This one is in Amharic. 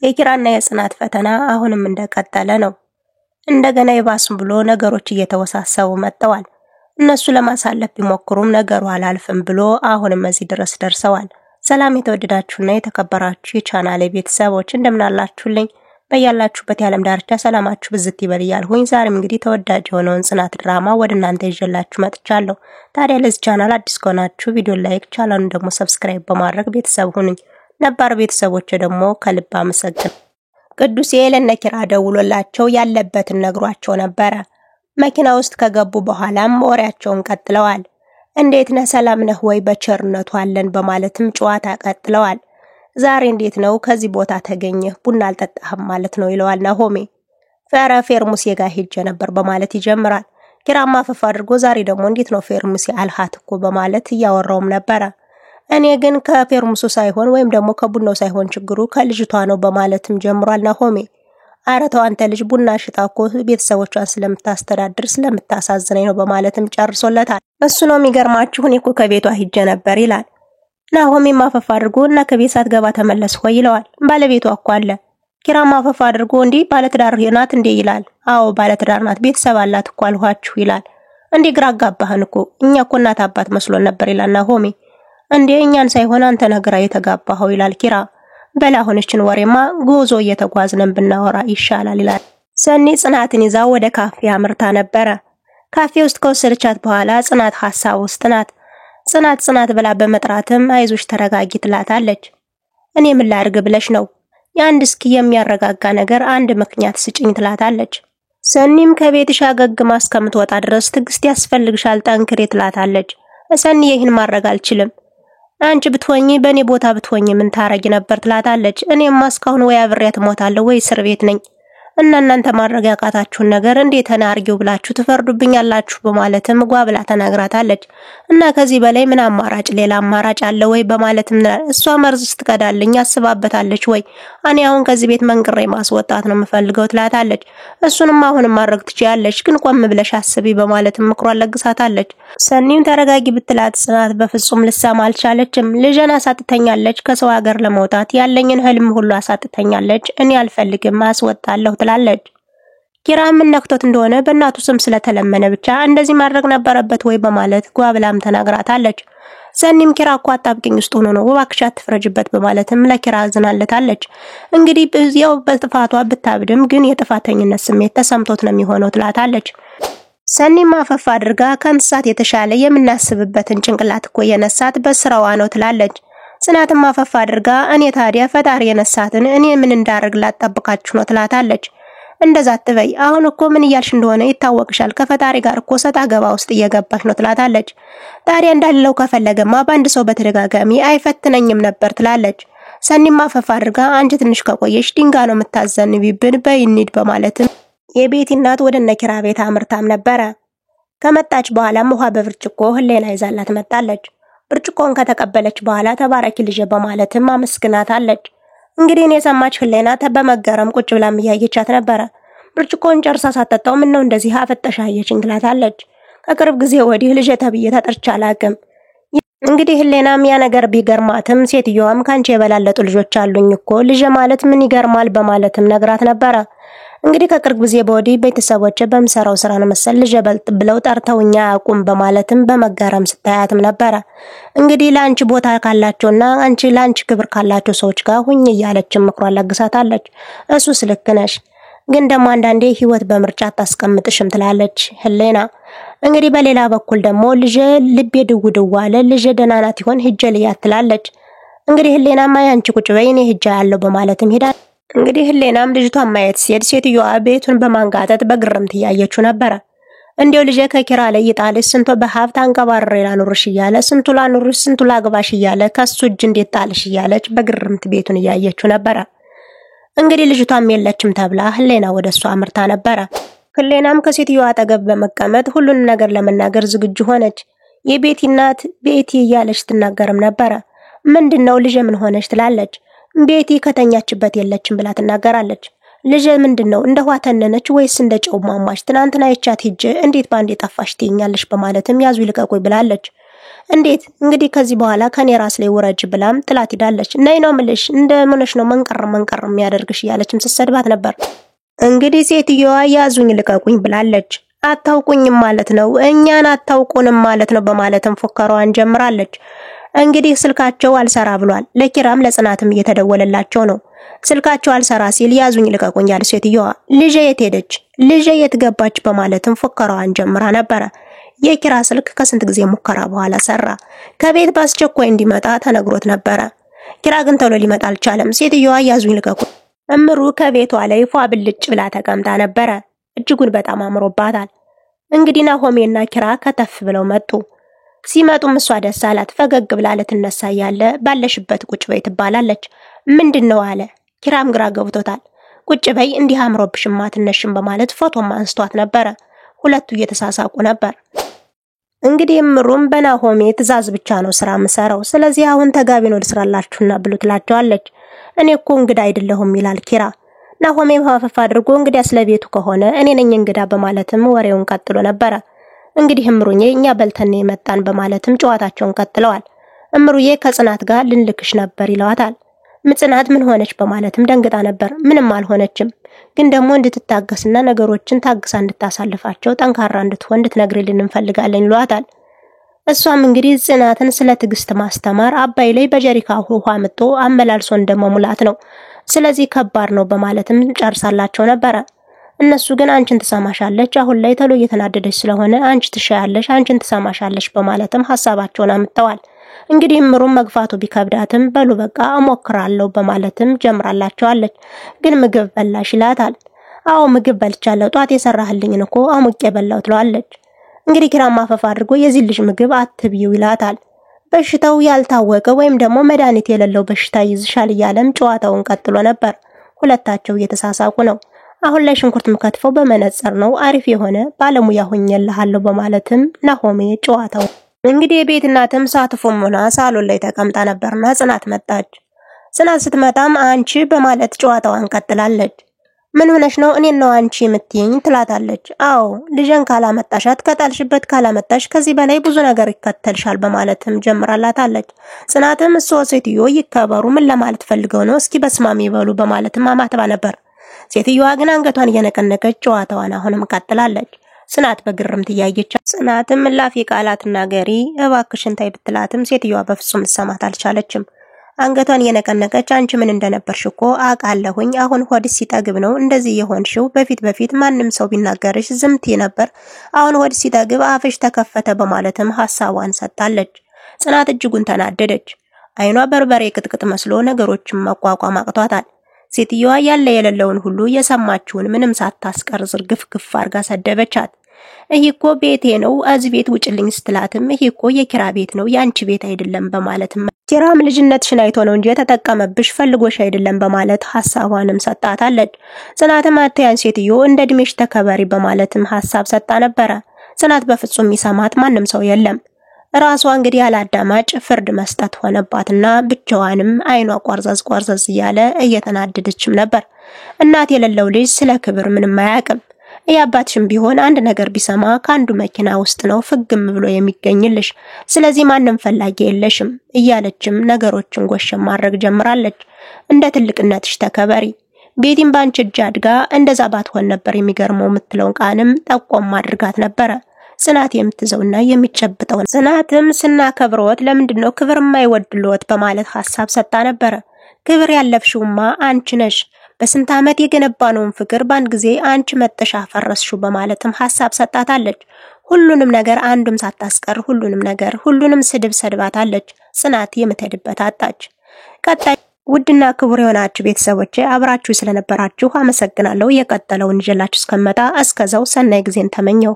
የኪራና የጽናት ፈተና አሁንም እንደቀጠለ ነው። እንደገና ይባስም ብሎ ነገሮች እየተወሳሰቡ መጥተዋል። እነሱ ለማሳለፍ ቢሞክሩም ነገሩ አላልፍም ብሎ አሁንም እዚህ ድረስ ደርሰዋል። ሰላም የተወደዳችሁና የተከበራችሁ የቻናሌ ቤተሰቦች እንደምን አላችሁልኝ? በያላችሁበት የዓለም ዳርቻ ሰላማችሁ ብዝት ይበል እያልኩኝ ዛሬም እንግዲህ ተወዳጅ የሆነውን ጽናት ድራማ ወደ እናንተ ይዤላችሁ መጥቻለሁ። ታዲያ ለዚህ ቻናል አዲስ ከሆናችሁ ቪዲዮ ላይክ፣ ቻናሉን ደግሞ ሰብስክራይብ በማድረግ ቤተሰብ ሁኑኝ። ነባር ቤተሰቦች ደግሞ ከልብ አመሰግናለሁ። ቅዱስ ለነኪራ ደውሎላቸው ያለበትን ነግሯቸው ነበረ። መኪና ውስጥ ከገቡ በኋላም ወሬያቸውን ቀጥለዋል። እንዴት ነህ ሰላም ነህ ወይ በቸርነቱ አለን በማለትም ጨዋታ ቀጥለዋል። ዛሬ እንዴት ነው ከዚህ ቦታ ተገኘህ ቡና አልጠጣህም ማለት ነው ይለዋል ናሆሜ። ፌርሙሴ ጋር ሄጄ ነበር በማለት ይጀምራል። ኪራማ ፈፋ አድርጎ ዛሬ ደግሞ እንዴት ነው ፌርሙሴ አልሃት እኮ በማለት እያወራውም ነበረ። እኔ ግን ከፌርሙሱ ሳይሆን ወይም ደግሞ ከቡናው ሳይሆን ችግሩ ከልጅቷ ነው በማለትም ጀምሯል ናሆሜ። አረተው አንተ ልጅ ቡና ሽጣ እኮ ቤተሰቦቿን ስለምታስተዳድር ስለምታሳዝነኝ ነው በማለትም ጨርሶለታል። እሱ ነው የሚገርማችሁ እኔ እኮ ከቤቷ ሂጄ ነበር ይላል። ናሆሜ ማፈፋ አድርጎ እና ከቤት ሳትገባ ተመለስኩ ይለዋል። ባለቤቷ እኮ አለ። ኪራ ማፈፋ አድርጎ እንዴ ባለትዳር ናት እንዴ ይላል። አዎ ባለትዳር ናት ቤተሰብ አላት እኮ አልኋችሁ ይላል። እንዴ ግራ አጋባህን እኮ እኛ እኮ እናት አባት መስሎን ነበር ይላል ናሆሜ። እንዴ እኛን ሳይሆን አንተ ነግራ የተጋባኸው ይላል ኪራ። በላሁንችን ወሬማ ጎዞ እየተጓዝነን ብናወራ ይሻላል ይላል። ሰኒ ጽናትን ይዛ ወደ ካፌ አምርታ ነበረ። ካፌ ውስጥ ከወሰደቻት በኋላ ጽናት ሐሳብ ውስጥ ናት። ጽናት ብላ በመጥራትም አይዞሽ ተረጋጊ ትላታለች። እኔ ምን ላድርግ ብለሽ ነው? የአንድ እስኪ የሚያረጋጋ ነገር አንድ ምክንያት ስጭኝ ትላታለች። ሰኒም ከቤትሽ አገግማ እስከምትወጣ ድረስ ትግስት ያስፈልግሻል ጠንክሬ ትላታለች። ሰኒ ይህን ማድረግ አልችልም። አንቺ ብትሆኚ በኔ ቦታ ብትሆኚ ምን ታረጊ ነበር ትላታለች። እኔማ እስካሁን ወይ አብሬያት ሞታለሁ ወይ እስር ቤት ነኝ። እናንተ ማድረግ ያቃታችሁን ነገር እንዴት ተናርጊው ብላችሁ ትፈርዱብኛላችሁ በማለትም ጓብላ ተናግራታለች። እና ከዚህ በላይ ምን አማራጭ ሌላ አማራጭ አለ ወይ በማለትም እሷ መርዝ ስትቀዳልኝ አስባበታለች ወይ እኔ አሁን ከዚህ ቤት መንቅሬ ማስወጣት ነው የምፈልገው ትላታለች። እሱንም አሁንም ማድረግ ትችያለሽ ግን ቆም ብለሽ አስቢ በማለትም ምክሯን ለግሳታለች። ሰኒም ተረጋጊ ብትላት ጽናት በፍጹም ልሰማ አልቻለችም። ልጅና አሳጥተኛለች ከሰው ሀገር ለመውጣት ያለኝን ህልም ሁሉ አሳጥተኛለች። እኔ አልፈልግም አስወጣለሁ ትላለች። ኪራ ምን ነክቶት እንደሆነ በእናቱ ስም ስለተለመነ ብቻ እንደዚህ ማድረግ ነበረበት ወይ በማለት ጓብላም ተናግራታለች። ሰኒም ኪራ እኮ አጣብቂኝ ውስጥ ሆኖ ነው እባክሽ አትፍረጅበት በማለትም ለኪራ አዝናለታለች። እንግዲህ በዚያው በጥፋቷ ብታብድም ግን የጥፋተኝነት ስሜት ተሰምቶት ነው የሚሆነው ትላታለች። ሰኒም ማፈፋ አድርጋ ከእንስሳት የተሻለ የምናስብበትን ጭንቅላት እኮ የነሳት በስራዋ ነው ትላለች። ጽናትም ማፈፋ አድርጋ እኔ ታዲያ ፈጣሪ የነሳትን እኔ ምን እንዳርግላት ጠብቃችሁ ነው ትላታለች። እንደዛ አትበይ አሁን እኮ ምን እያልሽ እንደሆነ ይታወቅሻል ከፈጣሪ ጋር እኮ ሰጣ ገባ ውስጥ እየገባሽ ነው ትላታለች። ታዲያ እንዳልለው ከፈለገማ በአንድ ሰው በተደጋጋሚ አይፈትነኝም ነበር ትላለች። ሰኒም ማፈፋ አድርጋ አንቺ ትንሽ ከቆየሽ ድንጋ ነው የምታዘንቢብን በይኒድ በማለትም የቤቲ እናት ወደ ነኪራ ቤት አምርታም ነበረ። ከመጣች በኋላም ውሃ በብርጭቆ ህሌና ይዛላት መጣለች። ብርጭቆን ከተቀበለች በኋላ ተባረኪ ልጅ በማለትም አመስግናታለች። እንግዲህ እኔ የሰማች ህሌና በመገረም ቁጭ ብላም እያየቻት ነበረ። ብርጭቆን ጨርሳ ሳትጠጣው ምን ነው እንደዚህ አፈጠሻ አየችኝ ትላታለች። ከቅርብ ጊዜ ወዲህ ልጅ ተብዬ ተጠርቻ አላቅም። እንግዲህ ህሌናም ያ ነገር ቢገርማትም ሴትዮዋም ካንቺ የበላለጡ ልጆች አሉኝ እኮ ልጅ ማለት ምን ይገርማል በማለትም ነግራት ነበረ። እንግዲህ ከቅርብ ጊዜ በወዲህ ቤተሰቦቼ በመሰራው ስራ ነው መሰል ልጅ በልጥ ብለው ጠርተውኛ አቁም በማለትም በመገረም ስታያትም ነበረ። እንግዲህ ላንቺ ቦታ ካላቸውና አንቺ ላንቺ ክብር ካላቸው ሰዎች ጋር ሁኝ እያለችም ምክሯን ለግሳታለች። እሱስ ልክ ነሽ ግን ደግሞ አንዳንዴ ህይወት በምርጫ ታስቀምጥሽም ትላለች ህሌና። እንግዲህ በሌላ በኩል ደግሞ ልጅ ልቤ ድውድው አለ ልጅ ደህና ናት ይሆን ሂጅ ልያት ትላለች። እንግዲህ ህሌናማ ያንቺ ቁጭ በይ እኔ ሂጅ ያለው በማለትም ሄዳ እንግዲህ ህሌናም ልጅቷን ማየት ሲሄድ ሴትዮዋ ቤቱን በማንጋጠጥ በግርምት እያየችው ነበረ። እንዴው ልጅ ከኪራ ላይ ይጣልሽ ስንቶ በሀብት አንቀባረረ ላኑርሽ እያለ ስንቱ ላኑርሽ ስንቱ ላግባሽ እያለ ከሱ እጅ እንዴት ጣልሽ እያለች በግርምት ቤቱን እያየችው ነበረ። እንግዲህ ልጅቷም የለችም ተብላ ህሌና ወደሷ አምርታ ነበረ። ህሌናም ከሴትዮዋ አጠገብ በመቀመጥ ሁሉንም ነገር ለመናገር ዝግጁ ሆነች። የቤቲ እናት ቤቲ እያለች ትናገርም ነበረ። ምንድነው ልጅ ምን ሆነች ትላለች። ቤቲ ከተኛችበት የለችም ብላ ትናገራለች። ልጄ ምንድነው እንደ ውሃ ተነነች ወይስ እንደ ጨው ማማች? ትናንትና አይቻት ሂጄ እንዴት ባንዴ ጠፋሽ ትይኛለሽ? በማለትም ያዙ ይልቀቁኝ ብላለች። እንዴት እንግዲህ ከዚህ በኋላ ከኔ ራስ ላይ ውረጅ ብላም ጥላት ሄዳለች። ነይ ነው ምልሽ እንደ ምንሽ ነው መንቀር የሚያደርግሽ እያለችም ስትሰድባት ነበር። እንግዲህ ሴትዮዋ ያዙኝ ልቀቁኝ ብላለች። አታውቁኝም ማለት ነው፣ እኛን አታውቁንም ማለት ነው በማለትም ፉከራዋን ጀምራለች። እንግዲህ ስልካቸው አልሰራ ብሏል። ለኪራም ለጽናትም እየተደወለላቸው ነው። ስልካቸው አልሰራ ሲል ያዙኝ ልቀቁኝ ያለ ሴትዮዋ ልጄ የት ሄደች? ልጄ የት ገባች? በማለትም ፉከራዋን ጀምራ ነበር። የኪራ ስልክ ከስንት ጊዜ ሙከራ በኋላ ሰራ። ከቤት በአስቸኳይ እንዲመጣ ተነግሮት ነበር። ኪራ ግን ቶሎ ሊመጣ አልቻለም። ሴትዮዋ ያዙኝ ልቀቁኝ። እምሩ ከቤቷ ላይ ፏ ብልጭ ብላ ተቀምጣ ነበር። እጅጉን በጣም አምሮባታል። እንግዲህ ናሆሜና ኪራ ከተፍ ብለው መጡ። ሲመጡም እሷ ደስ አላት። ፈገግ ብላ ልትነሳ ያለ ባለሽበት ቁጭ በይ ትባላለች። ምንድነው አለ። ኪራም ግራ ገብቶታል። ቁጭ በይ እንዲህ አምሮብሽማ ትነሽም በማለት ፎቶም አንስቷት ነበር። ሁለቱ እየተሳሳቁ ነበር። እንግዲህ እምሩም በናሆሜ ትዕዛዝ ብቻ ነው ስራ መሰራው፣ ስለዚህ አሁን ተጋቢ ነው ልስራላችሁና ብሉ ትላቸዋለች። እኔ እኮ እንግዳ አይደለሁም ይላል ኪራ። ናሆሜም ሀፈፍ አድርጎ እንግዲህ ስለቤቱ ከሆነ እኔ ነኝ እንግዳ በማለትም ወሬውን ቀጥሎ ነበር። እንግዲህ እምሩዬ እኛ በልተን የመጣን በማለትም ጨዋታቸውን ቀጥለዋል። እምሩዬ ከጽናት ጋር ልንልክሽ ነበር ይለዋታል። ጽናት ምን ሆነች በማለትም ደንግጣ ነበር። ምንም አልሆነችም፣ ግን ደግሞ እንድትታገስና ነገሮችን ታግሳ እንድታሳልፋቸው ጠንካራ እንድትሆን እንድትነግሪልን እንፈልጋለን ይሏታል። እሷም እንግዲህ ጽናትን ስለ ትዕግስት ማስተማር አባይ ላይ በጀሪካ ውሃ መጥቶ አመላልሶ እንደመሙላት ነው፣ ስለዚህ ከባድ ነው በማለትም ጨርሳላቸው ነበር። እነሱ ግን አንቺን ትሰማሻለች፣ አሁን ላይ ተሎ እየተናደደች ስለሆነ አንቺ ትሻያለሽ፣ አንቺን ትሰማሻለች በማለትም ሐሳባቸውን አምጥተዋል። እንግዲህ እምሩም መግፋቱ ቢከብዳትም በሉ በቃ እሞክራለሁ በማለትም ጀምራላቸዋለች። ግን ምግብ በላሽ ይላታል። አዎ ምግብ በልቻለሁ፣ ጧት የሰራህልኝን እኮ አሙቄ በላው ትለዋለች። እንግዲህ ኪራም ማፈፍ አድርጎ የዚህ ልጅ ምግብ አትብዩ ይላታል። በሽታው ያልታወቀ ወይም ደግሞ መድኃኒት የሌለው በሽታ ይዝሻል እያለም ጨዋታውን ቀጥሎ ነበር። ሁለታቸው እየተሳሳቁ ነው። አሁን ላይ ሽንኩርት መከትፈው በመነጽር ነው፣ አሪፍ የሆነ ባለሙያ ሆኜልሃለሁ በማለትም ናሆሜ ጨዋታው እንግዲህ የቤት እናትም ሳትፎም ሆና ሳሎን ላይ ተቀምጣ ነበርና ጽናት መጣች። ጽናት ስትመጣም አንቺ በማለት ጨዋታዋን ቀጥላለች። ምን ሆነሽ ነው እኔን ነው አንቺ የምትይኝ ትላታለች። አዎ ልጅን ካላመጣሻት ከጣልሽበት ካላመጣሽ ከዚህ በላይ ብዙ ነገር ይከተልሻል በማለትም ጀምራላታለች። ጽናትም እሷ ሴትዮ ይከበሩ ምን ለማለት ፈልገው ነው እስኪ በስማሚ ይበሉ በማለትም አማትባ ነበር። ሴትዮዋ ግን አንገቷን እየነቀነቀች ጨዋታዋን አሁንም ቀጥላለች። ጽናት በግርምት እያየች ጽናትም ላፊ ቃላትና ገሪ እባክሽን ታይ ብትላትም ሴትዮዋ በፍጹም ልትሰማት አልቻለችም። አንገቷን እየነቀነቀች አንቺ ምን እንደነበርሽ እኮ አውቃለሁኝ፣ አሁን ሆድሽ ሲጠግብ ነው እንደዚህ የሆንሽው፣ በፊት ማንም ሰው ቢናገርሽ ዝምት ነበር፣ አሁን ሆድሽ ሲጠግብ አፍሽ ተከፈተ በማለትም ሐሳቧን ሰጣለች። ጽናት እጅጉን ተናደደች። አይኗ በርበሬ ቅጥቅጥ መስሎ ነገሮችን መቋቋም አቅቷታል። ሴትዮዋ ያለ የሌለውን ሁሉ የሰማችውን ምንም ሳታስቀር ዝርግፍግፍ አርጋ ሰደበቻት። ይሄ እኮ ቤቴ ነው አዚ ቤት ውጭልኝ ስትላትም ይሄ እኮ የኪራ ቤት ነው ያንቺ ቤት አይደለም በማለትም ኪራም ልጅነትሽን አይቶ ነው እንጂ ተጠቀመብሽ ፈልጎሽ አይደለም በማለት ሐሳቧንም ሰጣታለች። ጽናትም አትያን ሴትዮ እንደ እድሜሽ ተከበሪ በማለትም ሐሳብ ሰጣ ነበር። ጽናት በፍጹም የሚሰማት ማንም ሰው የለም። ራሷ እንግዲህ ያላዳማጭ ፍርድ መስጠት ሆነባትና ብቻዋንም አይኗ ቋርዛዝ እያለ እየተናደደችም ነበር። እናት የሌለው ልጅ ስለ ክብር ምንም አያውቅም። ያባትሽም ቢሆን አንድ ነገር ቢሰማ ካንዱ መኪና ውስጥ ነው ፍግም ብሎ የሚገኝልሽ፣ ስለዚህ ማንም ፈላጊ የለሽም እያለችም ነገሮችን ጎሸም ማድረግ ጀምራለች። እንደ ትልቅነትሽ ተከበሪ፣ ቤቲም ባንቺ እጅ አድጋ እንደዛ ባትሆን ነበር የሚገርመው የምትለውን ቃንም ጠቆም አድርጋት ነበር። ጽናት የምትዘውና የሚጨብጠው ጽናትም ስናከብሮት ለምንድነው ክብር የማይወድልዎት በማለት ሐሳብ ሰጣ ነበር። ክብር ያለፍሽውማ አንቺ ነሽ፣ በስንት ዓመት የገነባነውን ፍቅር ባንድ ጊዜ አንቺ መጥተሽ አፈረስሽው በማለትም ሐሳብ ሰጣታለች። ሁሉንም ነገር አንዱም ሳታስቀር ሁሉንም ስድብ ሰድባታለች። ጽናት የምትሄድበት አጣች። ቀጣይ ውድና ክቡር የሆናችሁ ቤተሰቦቼ አብራችሁ ስለነበራችሁ አመሰግናለሁ። የቀጠለውን ይዤላችሁ እስከመጣ እስከዛው ሰናይ ጊዜን ተመኘው።